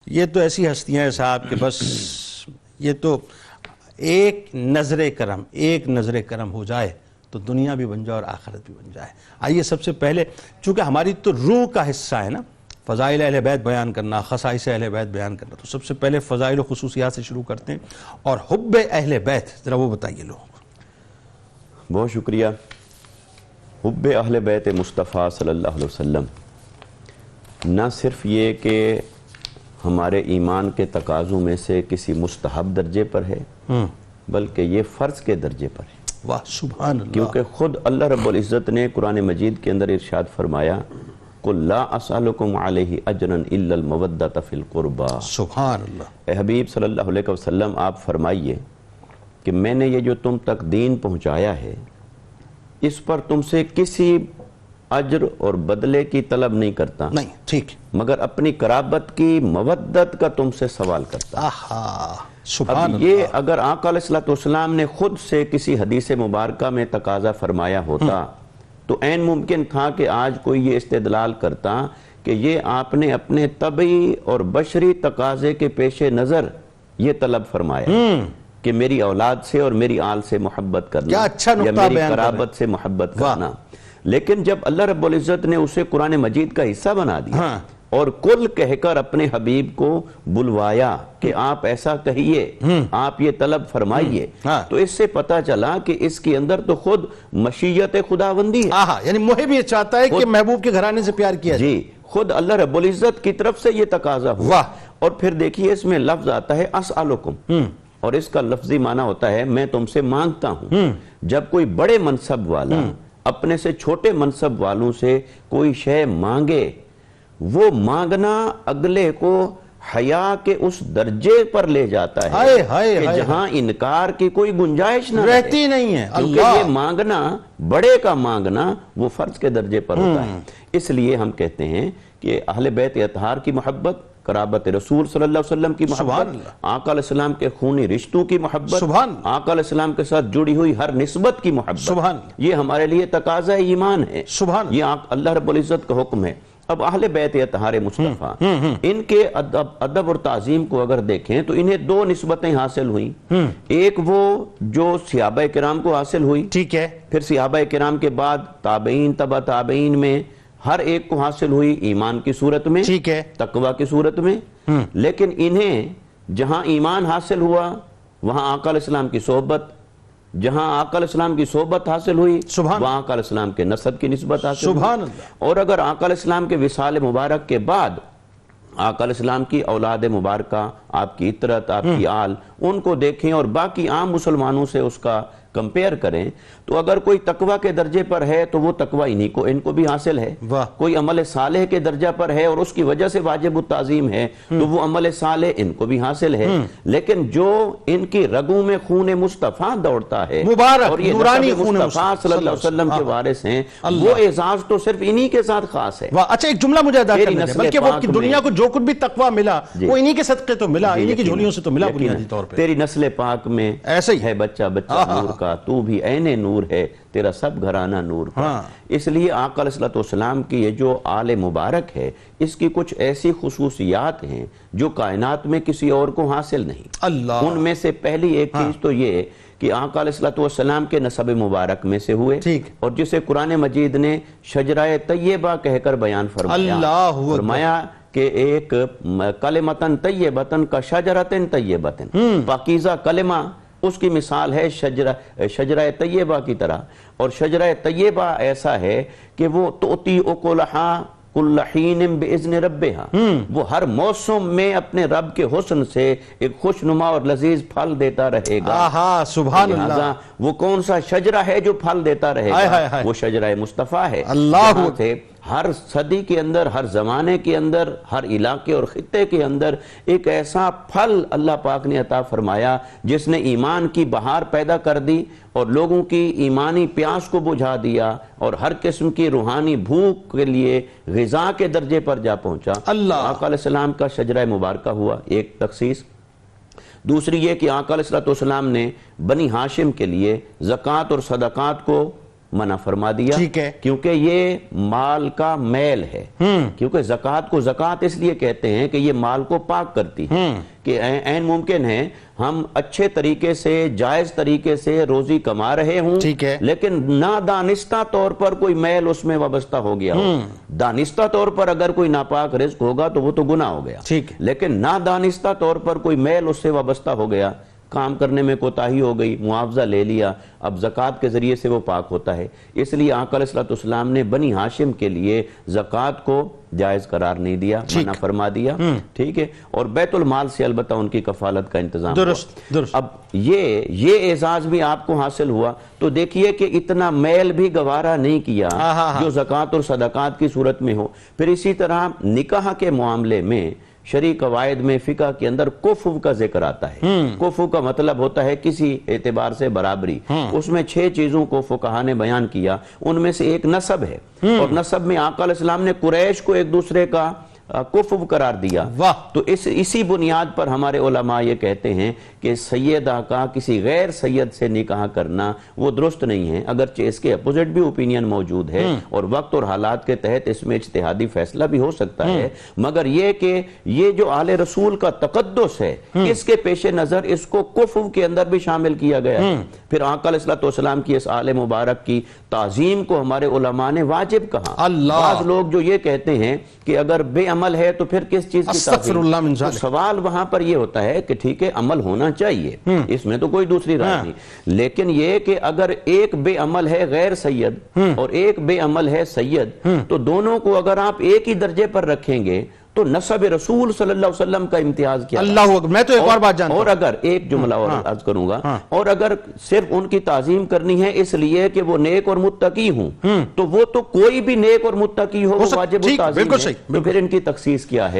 یہ تو ایسی ہستیاں ہیں صاحب کہ بس یہ تو ایک نظر کرم ہو جائے تو دنیا بھی بن جائے اور آخرت بھی بن جائے۔ آئیے سب سے پہلے چونکہ ہماری تو روح کا حصہ ہے نا فضائل اہل بیت بیان کرنا، خصائص اہل بیت بیان کرنا، تو سب سے پہلے فضائل و خصوصیات سے شروع کرتے ہیں اور حب اہل بیت ذرا وہ بتائیے لوگوں کو۔ بہت شکریہ۔ حب اہل بیت مصطفیٰ صلی اللہ علیہ وسلم نہ صرف یہ کہ ہمارے ایمان کے تقاضوں میں سے کسی مستحب درجے پر ہے بلکہ یہ فرض کے درجے پر ہے۔ واہ سبحان اللہ۔ کیونکہ خود اللہ رب العزت نے قرآن مجید کے اندر ارشاد فرمایا قُلْ لَا أَسْأَلُكُمْ عَلَيْهِ أَجْرًا إِلَّا الْمَوَدَّةَ فِي الْقُرْبَى۔ سبحان اللہ۔ اے حبیب صلی اللہ علیہ وسلم آپ فرمائیے کہ میں نے یہ جو تم تک دین پہنچایا ہے اس پر تم سے کسی اجر اور بدلے کی طلب نہیں کرتا، نہیں ٹھیک، مگر اپنی قرابت کی مودت کا تم سے سوال کرتا۔ آہا سبحان اب یہ اگر آقا علیہ السلام نے خود سے کسی حدیث مبارکہ میں تقاضا فرمایا ہوتا تو عین ممکن تھا کہ آج کوئی یہ استدلال کرتا کہ یہ آپ نے اپنے طبعی اور بشری تقاضے کے پیش نظر یہ طلب فرمایا کہ میری اولاد سے اور میری آل سے محبت کرنا کیا اچھا یا نقطہ میری بیان کر رہے ہیں۔ قرابت سے محبت کرنا۔ لیکن جب اللہ رب العزت نے اسے قرآن مجید کا حصہ بنا دیا اور کل کہہ کر اپنے حبیب کو بلوایا کہ آپ ایسا کہیے، آپ یہ طلب فرمائیے، تو اس سے پتا چلا کہ اس کے اندر تو خود مشیت خداوندی ہے۔ آہا یعنی محب یہ چاہتا ہے کہ محبوب کے گھرانے سے پیار کیا جائے۔ جی خود اللہ رب العزت کی طرف سے یہ تقاضا ہوا۔ اور پھر دیکھیے اس میں لفظ آتا ہے اسألکم، اور اس کا لفظی معنی ہوتا ہے میں تم سے مانگتا ہوں۔ جب کوئی بڑے منصب والا اپنے سے چھوٹے منصب والوں سے کوئی شے مانگے، وہ مانگنا اگلے کو حیا کے اس درجے پر لے جاتا ہے کہ جہاں انکار کی کوئی گنجائش نہ رہتی نہیں ہے۔ کیونکہ یہ مانگنا، بڑے کا مانگنا وہ فرض کے درجے پر ہوتا ہے۔ اس لیے ہم کہتے ہیں کہ اہل بیت اطہار کی محبت، قرابت رسول صلی اللہ علیہ وسلم کی محبت، آقا علیہ السلام کے خونی رشتوں کی محبت، آقا علیہ السلام کے ساتھ جڑی ہوئی ہر نسبت کی محبت، یہ ہمارے لیے تقاضا ایمان ہے، یہ اللہ رب العزت کا حکم ہے۔ اب اہل بیت اطہار مصطفیٰ ان کے ادب اور تعظیم کو اگر دیکھیں تو انہیں دو نسبتیں حاصل ہوئیں۔ ایک وہ جو صحابہ کرام کو حاصل ہوئی، ٹھیک ہے، پھر صحابہ کرام کے بعد تابعین تبع تابعین میں ہر ایک کو حاصل ہوئی ایمان کی صورت میں، تقوی کی صورت میں۔ لیکن انہیں جہاں ایمان حاصل ہوا وہاں آقا علیہ السلام کی صحبت، جہاں آقا علیہ السلام کی صحبت حاصل ہوئی وہاں آقا علیہ السلام کے نسب کی نسبت حاصل ہوئی۔ اور اگر آقا علیہ السلام کے وصال مبارک کے بعد آقا علیہ السلام کی اولاد مبارکہ، آپ کی اطرت، آپ کی آل، ان کو دیکھیں اور باقی عام مسلمانوں سے اس کا کمپیئر کریں تو اگر کوئی تقوی کے درجے پر ہے تو وہ تقوی ان کو بھی حاصل ہے، کوئی عمل صالح کے درجہ پر ہے اور اس کی وجہ سے واجب التعظیم ہے تو وہ عمل صالح ان کو بھی حاصل ہے۔ لیکن جو ان کی رگوں میں خون مصطفیٰ دوڑتا ہے اور یہ نسب مصطفیٰ صلی اللہ علیہ وسلم کے وارث ہیں، وہ اعزاز تو صرف انہی کے ساتھ خاص ہے۔ اچھا ایک جملہ مجھے ادا کرنا ہے، بلکہ وہ دنیا کو جو کچھ بھی تقوی ملا وہ انہی کے صدقے تو ملا، انہی کی جھولیوں سے تو ملا بنیادی طور پہ۔ تیری نسل پاک میں ایسا ہی ہے بچہ بچہ نور کا، تو بھی عین نور ہے، تیرا سب گھرانہ نور کا۔ اس لیے آقا علیہ السلام کی یہ جو آل مبارک ہے اس کی کچھ ایسی خصوصیات ہیں جو کائنات میں کسی اور کو حاصل نہیں۔ ان میں سے پہلی ایک چیز تو یہ کہ آقا علیہ السلام کے نسب مبارک میں سے ہوئے اور جسے قرآن مجید نے شجرہ طیبہ کہہ کر بیان فرمایا کہ ایک کلمتن طیبتن کا شجرتن طیبتن، پاکیزہ کلمہ اس کی مثال ہے شجرہ طیبہ کی طرح، اور شجرہ طیبہ ایسا ہے کہ وہ تؤتی اکلہا کل حین باذن ربہا، وہ ہر موسم میں اپنے رب کے حسن سے ایک خوشنما اور لذیذ پھل دیتا رہے گا۔ سبحان اللہ، وہ کون سا شجرہ ہے جو پھل دیتا رہے گا؟ وہ شجرہ مصطفیٰ ہے۔ اللہ سے ہر صدی کے اندر، ہر زمانے کے اندر، ہر علاقے اور خطے کے اندر ایک ایسا پھل اللہ پاک نے عطا فرمایا جس نے ایمان کی بہار پیدا کر دی اور لوگوں کی ایمانی پیاس کو بجھا دیا اور ہر قسم کی روحانی بھوک کے لیے غذا کے درجے پر جا پہنچا۔ آقا علیہ السلام کا شجرہ مبارکہ ہوا ایک تخصیص۔ دوسری یہ کہ آقا علیہ السلام نے بنی ہاشم کے لیے زکوٰۃ اور صدقات کو منع فرما دیا ٹھیک ہے۔ کیونکہ یہ مال کا میل ہے، کیونکہ زکوٰۃ کو زکوٰۃ اس لیے کہتے ہیں کہ یہ مال کو پاک کرتی ہے، کہ عین ممکن ہے ہم اچھے طریقے سے جائز طریقے سے روزی کما رہے ہوں، ٹھیک ہے، لیکن نادانستہ طور پر کوئی میل اس میں وابستہ ہو گیا ہو۔ دانستہ طور پر اگر کوئی ناپاک رزق ہوگا تو وہ تو گناہ ہو گیا، ٹھیک ہے، لیکن نادانستہ طور پر کوئی میل اس سے وابستہ ہو گیا، کام کرنے میں کوتاہی ہو گئی، معاوضہ لے لیا، اب زکوٰۃ کے ذریعے سے وہ پاک ہوتا ہے۔ اس لیے آقا علیہ الصلوۃ والسلام نے بنی ہاشم کے لیے زکوٰۃ کو جائز قرار نہیں دیا، منع فرما دیا، ٹھیک ہے، اور بیت المال سے البتہ ان کی کفالت کا انتظام درست درست۔ اب یہ اعزاز بھی آپ کو حاصل ہوا، تو دیکھیے کہ اتنا میل بھی گوارا نہیں کیا جو زکوٰۃ اور صدقات کی صورت میں ہو۔ پھر اسی طرح نکاح کے معاملے میں شرعی قواعد میں فقہ کے اندر کفو کا ذکر آتا ہے۔ کفو کا مطلب ہوتا ہے کسی اعتبار سے برابری۔ اس میں 6 چیزوں کو فقہا نے بیان کیا، ان میں سے ایک نسب ہے، اور نسب میں آقا علیہ السلام نے قریش کو ایک دوسرے کا کفو قرار دیا۔ تو اسی بنیاد پر ہمارے علماء یہ کہتے ہیں کہ سیدہ کا کسی غیر سید سے نکاح کرنا وہ درست نہیں ہے، اگرچہ اس کے اپوزٹ بھی اوپینین موجود ہے اور وقت اور حالات کے تحت اس میں اجتہادی فیصلہ بھی ہو سکتا ہے، مگر یہ کہ یہ جو آل رسول کا تقدس ہے اس کے پیش نظر اس کو کفو کے اندر بھی شامل کیا گیا ہے۔ پھر آقا علیہ السلام کی اس آل مبارک کی تعظیم کو ہمارے علماء نے واجب کہا۔ بعض لوگ جو یہ کہتے ہیں کہ اگر بے عمل ہے تو پھر کس چیز کی تعظیم؟ تو سوال وہاں پر یہ ہوتا ہے کہ ٹھیک ہے عمل ہونا چاہیے، اس میں تو کوئی دوسری رائے نہیں، لیکن یہ کہ اگر ایک بے عمل ہے غیر سید اور ایک بے عمل ہے سید، تو دونوں کو اگر آپ ایک ہی درجے پر رکھیں گے تو نسب رسول صلی اللہ علیہ وسلم کا امتیاز کیا؟ اللہ اکبر۔ میں تو ایک اور بات جانتا ہوں، اور اگر ایک جملہ اور عرض کروں گا، اور اگر صرف ان کی تعظیم کرنی ہے اس لیے کہ وہ نیک اور متقی ہوں، تو وہ تو کوئی بھی نیک اور متقی ہو وہ واجب التعظیم ہے، تو پھر ان کی تخصیص کیا ہے؟